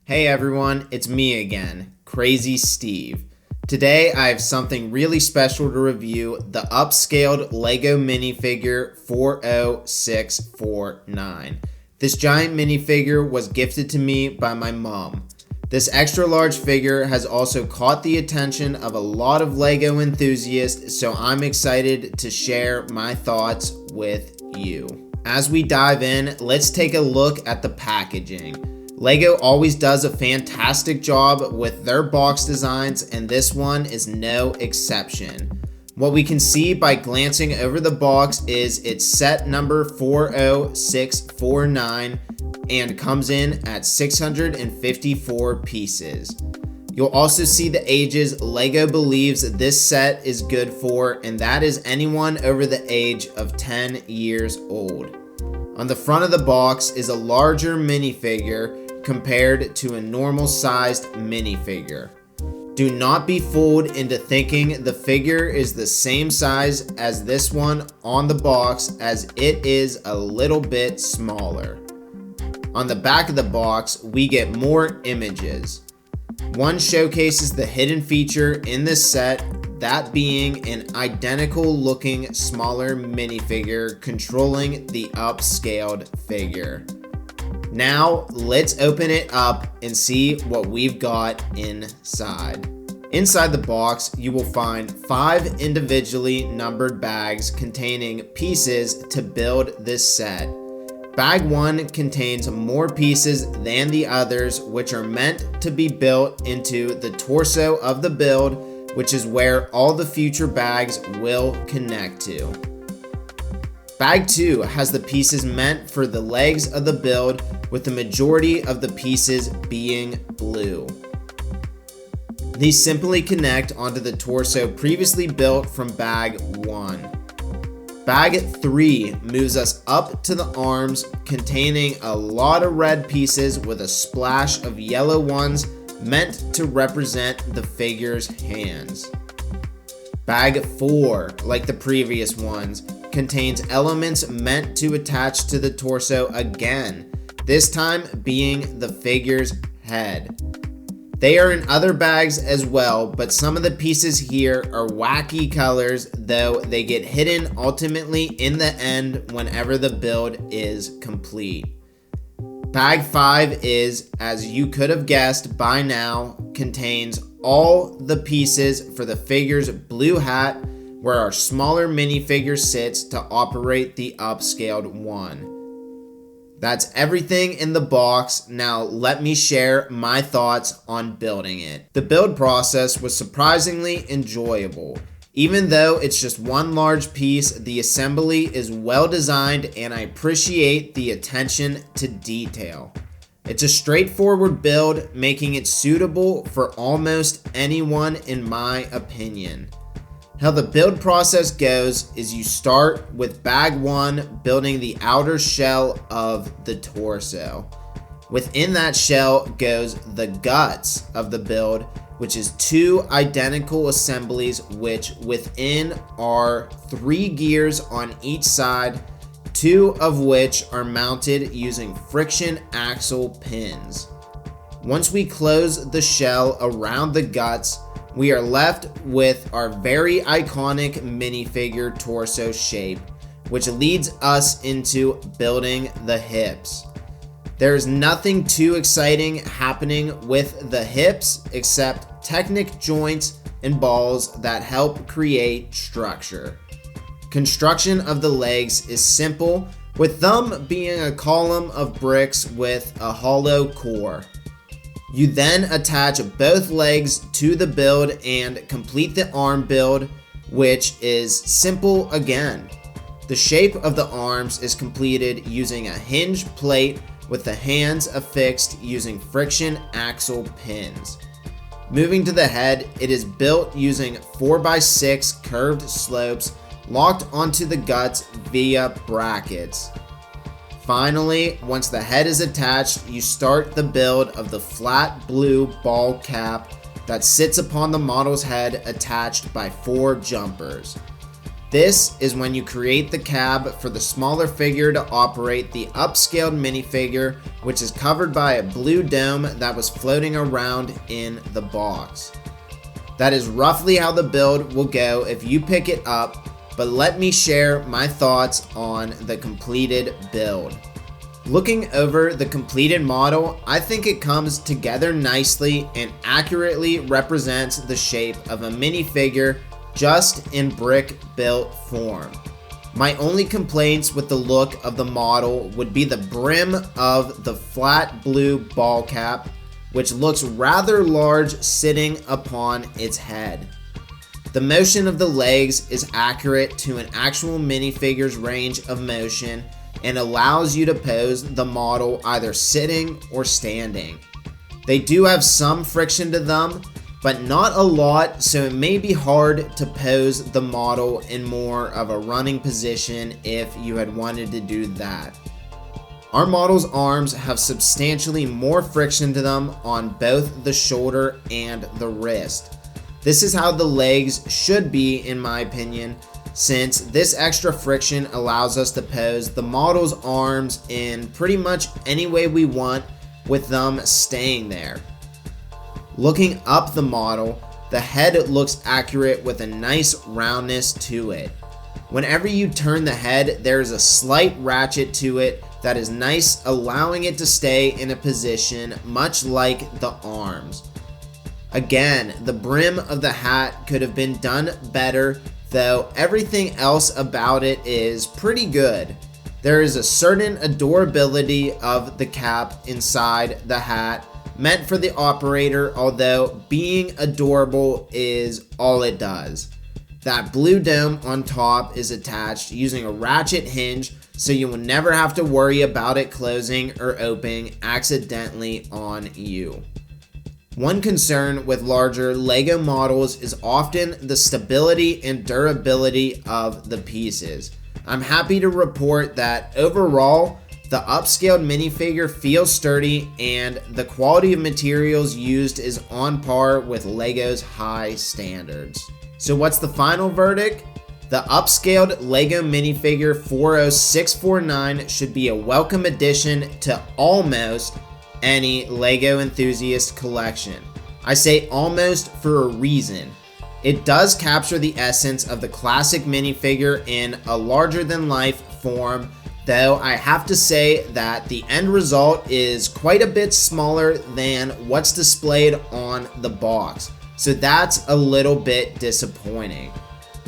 Hey everyone, it's me again, Crazy Steve. Today I have something really special to review, the Up-Scaled LEGO Minifigure 40649. This giant minifigure was gifted to me by my mom. This extra large figure has also caught the attention of a lot of LEGO enthusiasts, so I'm excited to share my thoughts with you. As we dive in, let's take a look at the packaging. LEGO always does a fantastic job with their box designs, and this one is no exception. What we can see by glancing over the box is it's set number 40649 and comes in at 654 pieces. You'll also see the ages LEGO believes this set is good for, and that is anyone over the age of 10 years old. On the front of the box is a larger minifigure compared to a normal sized minifigure. Do not be fooled into thinking the figure is the same size as this one on the box, as it is a little bit smaller. On the back of the box, we get more images. One showcases the hidden feature in this set, that being an identical looking smaller minifigure controlling the upscaled figure. Now, let's open it up and see what we've got inside. Inside the box, you will find 5 individually numbered bags containing pieces to build this set. Bag 1 contains more pieces than the others, which are meant to be built into the torso of the build, which is where all the future bags will connect to. Bag 2 has the pieces meant for the legs of the build, with the majority of the pieces being blue. These simply connect onto the torso previously built from Bag 1. Bag 3 moves us up to the arms, containing a lot of red pieces with a splash of yellow ones meant to represent the figure's hands. Bag 4, like the previous ones, contains elements meant to attach to the torso again, this time being the figure's head. They are in other bags as well, but some of the pieces here are wacky colors, though they get hidden ultimately in the end whenever the build is complete. Bag 5 is, as you could have guessed by now, contains all the pieces for the figure's blue hat, where our smaller minifigure sits to operate the upscaled one. That's everything in the box. Now let me share my thoughts on building it. The build process was surprisingly enjoyable. Even though it's just one large piece, the assembly is well designed and I appreciate the attention to detail. It's a straightforward build, making it suitable for almost anyone in my opinion. How the build process goes is you start with Bag 1 building the outer shell of the torso. Within that shell goes the guts of the build, which is 2 identical assemblies, which within are 3 gears on each side, 2 of which are mounted using friction axle pins. Once we close the shell around the guts, we are left with our very iconic minifigure torso shape, which leads us into building the hips. There's nothing too exciting happening with the hips except Technic joints and balls that help create structure. Construction of the legs is simple, with them being a column of bricks with a hollow core. You then attach both legs to the build and complete the arm build, which is simple again. The shape of the arms is completed using a hinge plate with the hands affixed using friction axle pins. Moving to the head, it is built using 4x6 curved slopes locked onto the guts via brackets. Finally, once the head is attached, you start the build of the flat blue ball cap that sits upon the model's head attached by 4 jumpers. This is when you create the cab for the smaller figure to operate the upscaled minifigure, which is covered by a blue dome that was floating around in the box. That is roughly how the build will go if you pick it up, but let me share my thoughts on the completed build. Looking over the completed model, I think it comes together nicely and accurately represents the shape of a minifigure just in brick built form. My only complaints with the look of the model would be the brim of the flat blue ball cap, which looks rather large sitting upon its head. The motion of the legs is accurate to an actual minifigure's range of motion and allows you to pose the model either sitting or standing. They do have some friction to them, but not a lot, so it may be hard to pose the model in more of a running position if you had wanted to do that. Our model's arms have substantially more friction to them on both the shoulder and the wrist. This is how the legs should be, in my opinion, since this extra friction allows us to pose the model's arms in pretty much any way we want with them staying there. Looking up the model, the head looks accurate with a nice roundness to it. Whenever you turn the head, there is a slight ratchet to it that is nice, allowing it to stay in a position much like the arms. Again, the brim of the hat could have been done better, though everything else about it is pretty good. There is a certain adorability of the cap inside the hat, meant for the operator, although being adorable is all it does. That blue dome on top is attached using a ratchet hinge, so you will never have to worry about it closing or opening accidentally on you. One concern with larger LEGO models is often the stability and durability of the pieces. I'm happy to report that overall, the upscaled minifigure feels sturdy and the quality of materials used is on par with LEGO's high standards. So what's the final verdict? The upscaled LEGO minifigure 40649 should be a welcome addition to almost any LEGO enthusiast collection. I say almost for a reason. It does capture the essence of the classic minifigure in a larger than life form, though I have to say that the end result is quite a bit smaller than what's displayed on the box, so that's a little bit disappointing.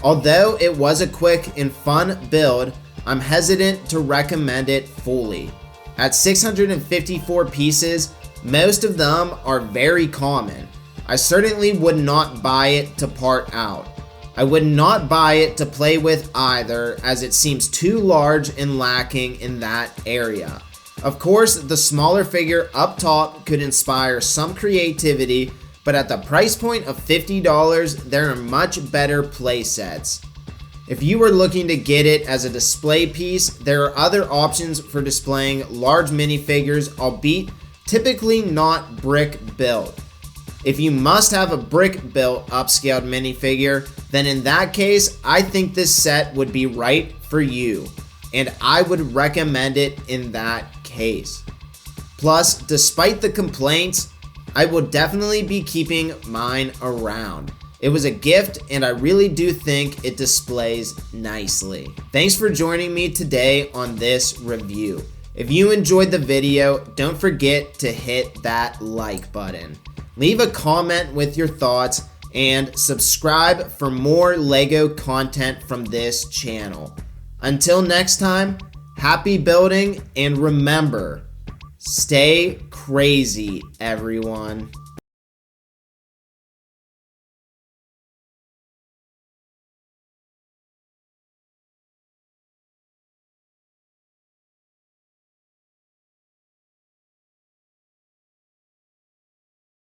Although it was a quick and fun build, I'm hesitant to recommend it fully. At 654 pieces, most of them are very common. I certainly would not buy it to part out. I would not buy it to play with either, as it seems too large and lacking in that area. Of course, the smaller figure up top could inspire some creativity, but at the price point of $50, there are much better play sets. If you were looking to get it as a display piece, there are other options for displaying large minifigures, albeit typically not brick built. If you must have a brick built upscaled minifigure, then in that case, I think this set would be right for you, and I would recommend it in that case. Plus, despite the complaints, I will definitely be keeping mine around. It was a gift, and I really do think it displays nicely. Thanks for joining me today on this review. If you enjoyed the video, don't forget to hit that like button. Leave a comment with your thoughts and subscribe for more LEGO content from this channel. Until next time, happy building, and remember, stay crazy, everyone.